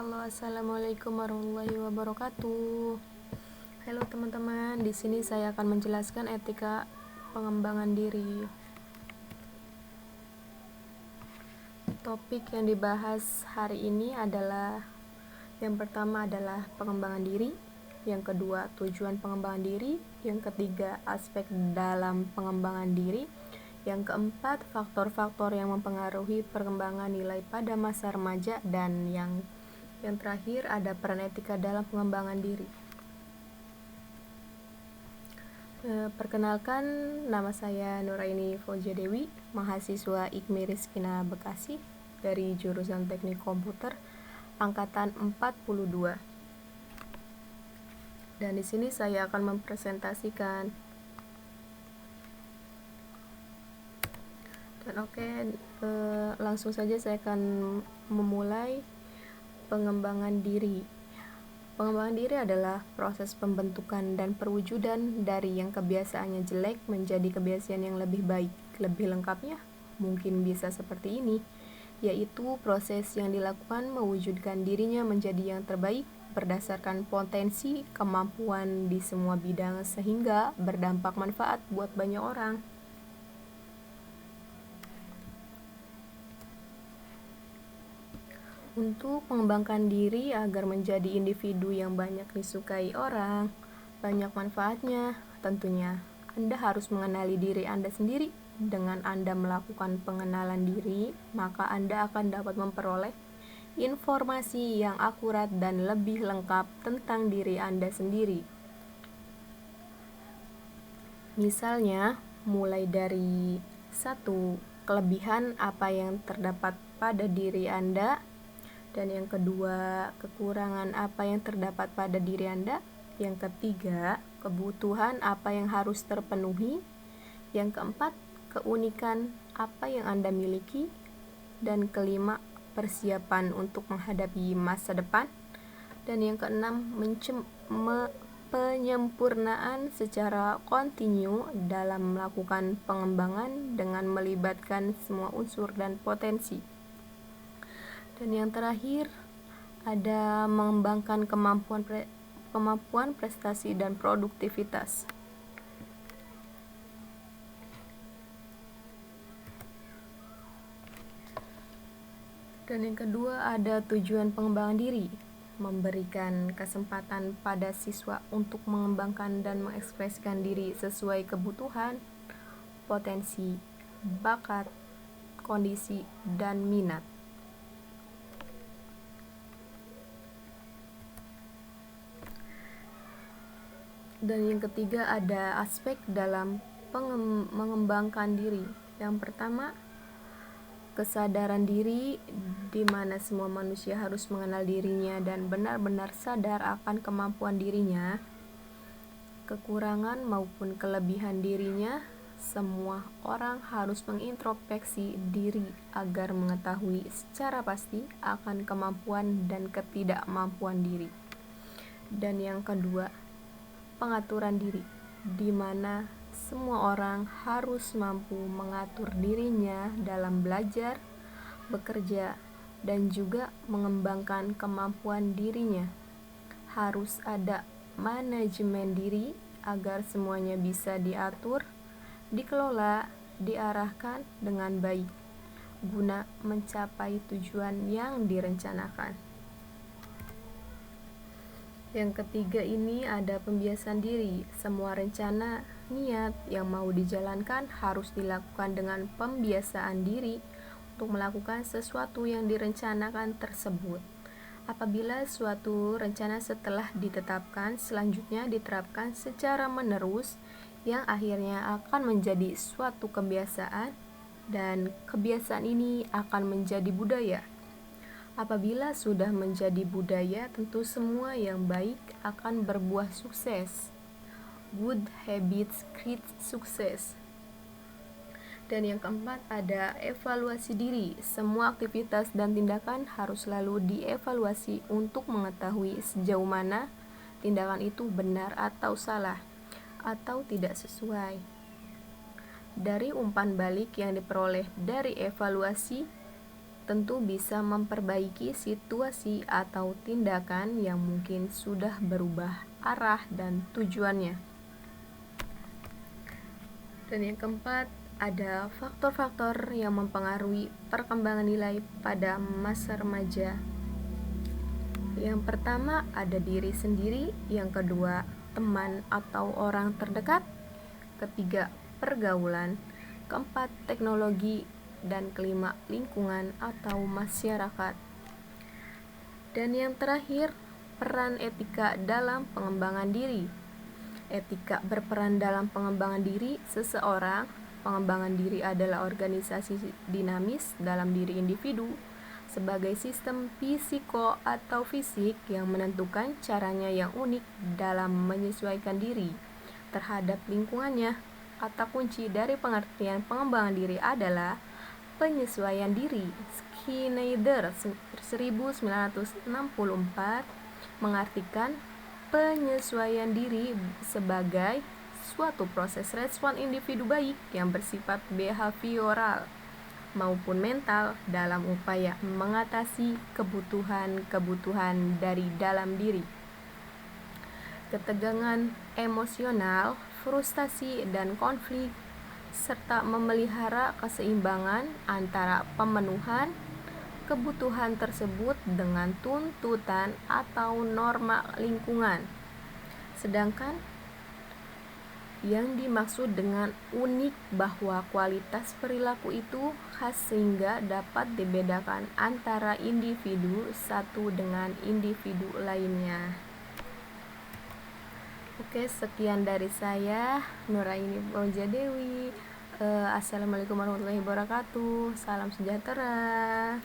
Halo, assalamualaikum warahmatullahi wabarakatuh. Halo teman-teman, di sini saya akan menjelaskan etika pengembangan diri. Topik yang dibahas hari ini adalah yang pertama adalah pengembangan diri, yang kedua tujuan pengembangan diri, yang ketiga aspek dalam pengembangan diri, yang keempat faktor-faktor yang mempengaruhi perkembangan nilai pada masa remaja, dan yang terakhir ada peran etika dalam pengembangan diri. Perkenalkan, nama saya Nuraini Fauzia Dewi, mahasiswa IKMI Rizkina Bekasi dari jurusan Teknik Komputer angkatan 42. Dan di sini saya akan mempresentasikan. Dan langsung saja saya akan memulai pengembangan diri. Pengembangan diri adalah proses pembentukan dan perwujudan dari yang kebiasaannya jelek menjadi kebiasaan yang lebih baik. Lebih lengkapnya, mungkin bisa seperti ini, yaitu proses yang dilakukan mewujudkan dirinya menjadi yang terbaik berdasarkan potensi, kemampuan di semua bidang sehingga berdampak manfaat buat banyak orang. Untuk mengembangkan diri agar menjadi individu yang banyak disukai orang, banyak manfaatnya. Tentunya, Anda harus mengenali diri Anda sendiri. Dengan Anda melakukan pengenalan diri, maka Anda akan dapat memperoleh informasi yang akurat dan lebih lengkap tentang diri Anda sendiri. Misalnya, mulai dari 1. Kelebihan apa yang terdapat pada diri Anda. Dan yang kedua, kekurangan apa yang terdapat pada diri Anda. Yang ketiga, kebutuhan apa yang harus terpenuhi. Yang keempat, keunikan apa yang Anda miliki. Dan kelima, persiapan untuk menghadapi masa depan. Dan yang keenam, penyempurnaan secara kontinu dalam melakukan pengembangan dengan melibatkan semua unsur dan potensi. Dan yang terakhir, ada mengembangkan kemampuan prestasi dan produktivitas. Dan yang kedua, ada tujuan pengembangan diri, memberikan kesempatan pada siswa untuk mengembangkan dan mengekspresikan diri sesuai kebutuhan, potensi, bakat, kondisi, dan minat. Dan yang ketiga, ada aspek dalam mengembangkan diri. Yang pertama, kesadaran diri, di mana semua manusia harus mengenal dirinya dan benar-benar sadar akan kemampuan dirinya, kekurangan maupun kelebihan dirinya. Semua orang harus mengintrospeksi diri agar mengetahui secara pasti akan kemampuan dan ketidakmampuan diri. Dan yang kedua, pengaturan diri, di mana semua orang harus mampu mengatur dirinya dalam belajar, bekerja, dan juga mengembangkan kemampuan dirinya. Harus ada manajemen diri agar semuanya bisa diatur, dikelola, diarahkan dengan baik guna mencapai tujuan yang direncanakan. Yang ketiga ini ada pembiasaan diri. Semua rencana, niat yang mau dijalankan harus dilakukan dengan pembiasaan diri untuk melakukan sesuatu yang direncanakan tersebut. Apabila suatu rencana setelah ditetapkan, selanjutnya diterapkan secara menerus, yang akhirnya akan menjadi suatu kebiasaan, dan kebiasaan ini akan menjadi budaya. Apabila sudah menjadi budaya, tentu semua yang baik akan berbuah sukses. Good habits create success. Dan yang keempat, ada evaluasi diri. Semua aktivitas dan tindakan harus selalu dievaluasi untuk mengetahui sejauh mana tindakan itu benar atau salah, atau tidak sesuai. Dari umpan balik yang diperoleh dari evaluasi, tentu bisa memperbaiki situasi atau tindakan yang mungkin sudah berubah arah dan tujuannya. Dan yang keempat, ada faktor-faktor yang mempengaruhi perkembangan nilai pada masa remaja. Yang pertama ada diri sendiri, yang kedua teman atau orang terdekat, ketiga pergaulan, keempat teknologi, dan kelima lingkungan atau masyarakat. Dan yang terakhir, peran etika dalam pengembangan diri. Etika berperan dalam pengembangan diri seseorang. Pengembangan diri adalah organisasi dinamis dalam diri individu sebagai sistem psiko atau fisik yang menentukan caranya yang unik dalam menyesuaikan diri terhadap lingkungannya. Kata kunci dari pengertian pengembangan diri adalah penyesuaian diri. Schneider 1964 mengartikan penyesuaian diri sebagai suatu proses respon individu baik yang bersifat behavioral maupun mental dalam upaya mengatasi kebutuhan-kebutuhan dari dalam diri. Ketegangan emosional, frustasi, dan konflik serta memelihara keseimbangan antara pemenuhan kebutuhan tersebut dengan tuntutan atau norma lingkungan. Sedangkan yang dimaksud dengan unik bahwa kualitas perilaku itu khas sehingga dapat dibedakan antara individu satu dengan individu lainnya. Oke, sekian dari saya, Nuraini Fauziah Dewi. Assalamualaikum warahmatullahi wabarakatuh. Salam sejahtera.